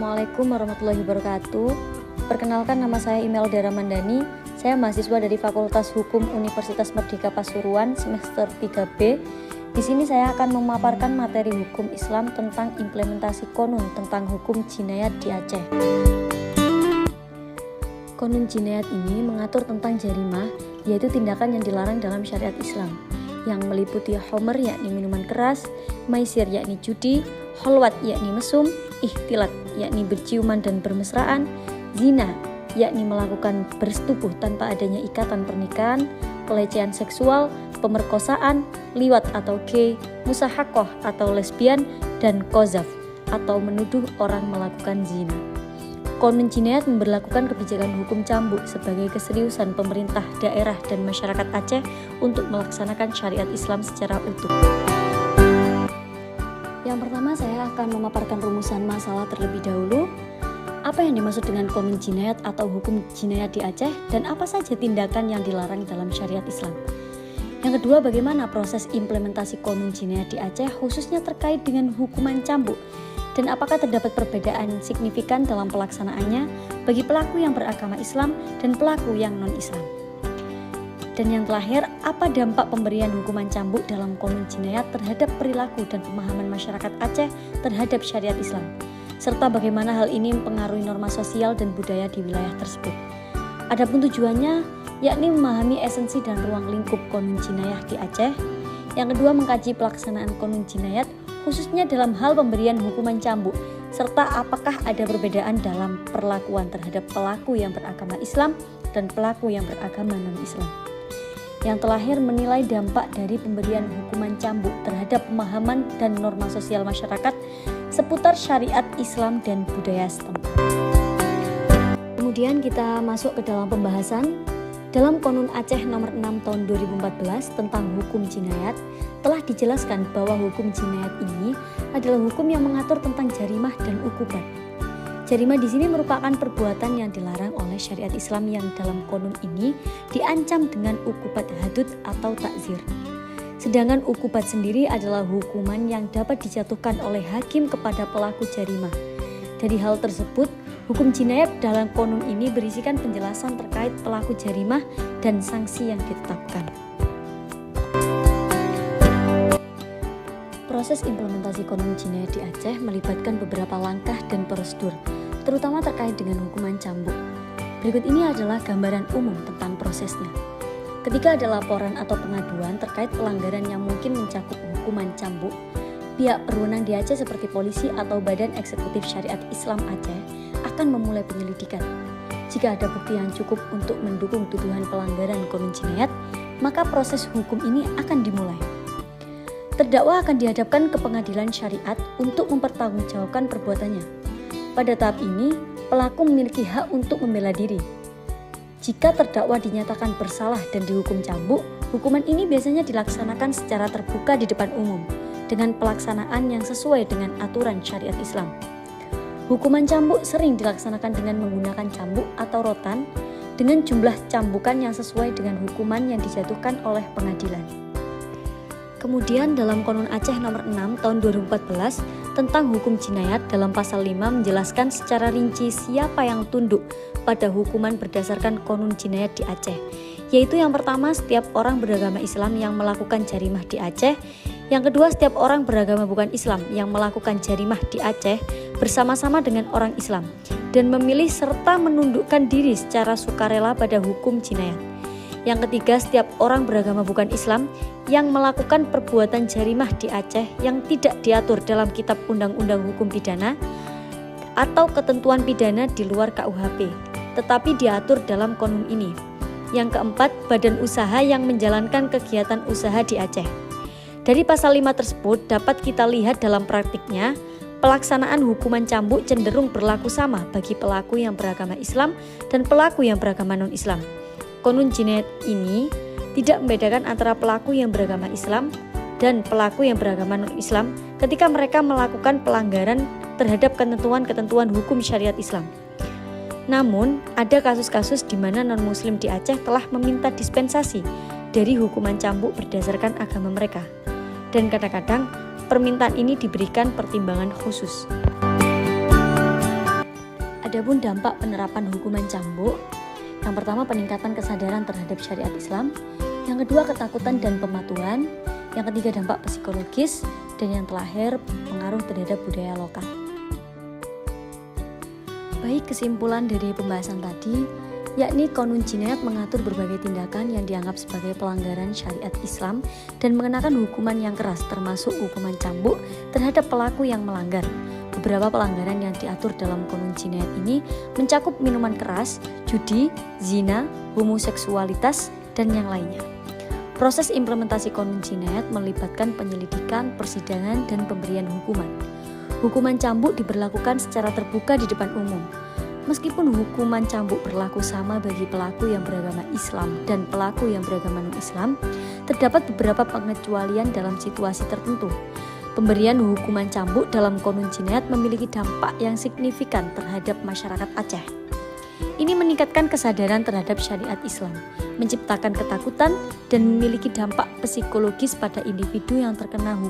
Assalamualaikum warahmatullahi wabarakatuh. Perkenalkan, nama saya Imelda Ramandani. Saya mahasiswa dari Fakultas Hukum Universitas Merdeka Pasuruan semester 3B. Di sini saya akan memaparkan materi hukum Islam tentang implementasi konun tentang hukum jinayat di Aceh. Konun jinayat ini mengatur tentang jarimah, yaitu tindakan yang dilarang dalam syariat Islam, yang meliputi homer yakni minuman keras, maisir yakni judi, holwat yakni mesum, ikhtilat yakni berciuman dan bermesraan, zina yakni melakukan bersetubuh tanpa adanya ikatan pernikahan, pelecehan seksual, pemerkosaan, liwat atau gay, musahakoh atau lesbian, dan kozaf atau menuduh orang melakukan zina. Konun jinayat memberlakukan kebijakan hukum cambuk sebagai keseriusan pemerintah daerah dan masyarakat Aceh untuk melaksanakan syariat Islam secara utuh. Yang pertama, saya akan memaparkan rumusan masalah terlebih dahulu. Apa yang dimaksud dengan konun jinayat atau hukum jinayat di Aceh, dan apa saja tindakan yang dilarang dalam syariat Islam. Yang kedua, bagaimana proses implementasi konun jinayat di Aceh khususnya terkait dengan hukuman cambuk, dan apakah terdapat perbedaan signifikan dalam pelaksanaannya bagi pelaku yang beragama Islam dan pelaku yang non-Islam. Dan yang terakhir, apa dampak pemberian hukuman cambuk dalam konun jinayat terhadap perilaku dan pemahaman masyarakat Aceh terhadap syariat Islam, serta bagaimana hal ini mempengaruhi norma sosial dan budaya di wilayah tersebut. Adapun tujuannya, yakni memahami esensi dan ruang lingkup konun jinayat di Aceh. Yang kedua, mengkaji pelaksanaan konun jinayat khususnya dalam hal pemberian hukuman cambuk, serta apakah ada perbedaan dalam perlakuan terhadap pelaku yang beragama Islam dan pelaku yang beragama non-Islam. Yang terakhir, menilai dampak dari pemberian hukuman cambuk terhadap pemahaman dan norma sosial masyarakat seputar syariat Islam dan budaya setempat. Kemudian kita masuk ke dalam pembahasan. Dalam Konun Aceh nomor 6 tahun 2014 tentang hukum jinayat, telah dijelaskan bahwa hukum jinayat ini adalah hukum yang mengatur tentang jarimah dan ukubat. Jarimah di sini merupakan perbuatan yang dilarang oleh syariat Islam yang dalam konun ini diancam dengan ukubat hadud atau takzir. Sedangkan ukubat sendiri adalah hukuman yang dapat dijatuhkan oleh hakim kepada pelaku jarimah. Dari hal tersebut, hukum jinayat dalam konun ini berisikan penjelasan terkait pelaku jarimah dan sanksi yang ditetapkan. Proses implementasi konun jinayat di Aceh melibatkan beberapa langkah dan prosedur, terutama terkait dengan hukuman cambuk. Berikut ini adalah gambaran umum tentang prosesnya. Ketika ada laporan atau pengaduan terkait pelanggaran yang mungkin mencakup hukuman cambuk, pihak berwenang di Aceh seperti polisi atau Badan Eksekutif Syariat Islam Aceh akan memulai penyelidikan. Jika ada bukti yang cukup untuk mendukung tuduhan pelanggaran konun jinayat, maka proses hukum ini akan dimulai. Terdakwa akan dihadapkan ke pengadilan syariat untuk mempertanggungjawabkan perbuatannya. Pada tahap ini, pelaku memiliki hak untuk membela diri. Jika terdakwa dinyatakan bersalah dan dihukum cambuk, hukuman ini biasanya dilaksanakan secara terbuka di depan umum, dengan pelaksanaan yang sesuai dengan aturan syariat Islam. Hukuman cambuk sering dilaksanakan dengan menggunakan cambuk atau rotan dengan jumlah cambukan yang sesuai dengan hukuman yang dijatuhkan oleh pengadilan. Kemudian dalam Konun Aceh nomor 6 tahun 2014 tentang hukum jinayat dalam pasal 5 menjelaskan secara rinci siapa yang tunduk pada hukuman berdasarkan konun jinayat di Aceh, yaitu yang pertama setiap orang beragama Islam yang melakukan jarimah di Aceh, yang kedua setiap orang beragama bukan Islam yang melakukan jarimah di Aceh bersama-sama dengan orang Islam dan memilih serta menundukkan diri secara sukarela pada hukum jinayat. Yang ketiga, setiap orang beragama bukan Islam yang melakukan perbuatan jarimah di Aceh yang tidak diatur dalam kitab undang-undang hukum pidana atau ketentuan pidana di luar KUHP, tetapi diatur dalam konun ini. Yang keempat, badan usaha yang menjalankan kegiatan usaha di Aceh. Dari pasal 5 tersebut dapat kita lihat dalam praktiknya, pelaksanaan hukuman cambuk cenderung berlaku sama bagi pelaku yang beragama Islam dan pelaku yang beragama non-Islam. Konun jinayat ini tidak membedakan antara pelaku yang beragama Islam dan pelaku yang beragama non-Islam ketika mereka melakukan pelanggaran terhadap ketentuan-ketentuan hukum syariat Islam. Namun, ada kasus-kasus di mana non-Muslim di Aceh telah meminta dispensasi dari hukuman cambuk berdasarkan agama mereka. Dan kadang-kadang permintaan ini diberikan pertimbangan khusus. Adapun dampak penerapan hukuman cambuk, yang pertama peningkatan kesadaran terhadap syariat Islam, yang kedua ketakutan dan pematuhan, yang ketiga dampak psikologis, dan yang terakhir pengaruh terhadap budaya lokal. Baik, kesimpulan dari pembahasan tadi, yakni Qonun Jinayat mengatur berbagai tindakan yang dianggap sebagai pelanggaran syariat Islam dan mengenakan hukuman yang keras termasuk hukuman cambuk terhadap pelaku yang melanggar. Beberapa pelanggaran yang diatur dalam Qonun Jinayat ini mencakup minuman keras, judi, zina, homoseksualitas, dan yang lainnya. Proses implementasi Qonun Jinayat melibatkan penyelidikan, persidangan, dan pemberian hukuman. Hukuman cambuk diberlakukan secara terbuka di depan umum. Meskipun hukuman cambuk berlaku sama bagi pelaku yang beragama Islam dan pelaku yang beragama non-Islam, terdapat beberapa pengecualian dalam situasi tertentu. Pemberian hukuman cambuk dalam Qonun Jinayat memiliki dampak yang signifikan terhadap masyarakat Aceh. Ini meningkatkan kesadaran terhadap syariat Islam, menciptakan ketakutan, dan memiliki dampak psikologis pada individu yang terkena hukuman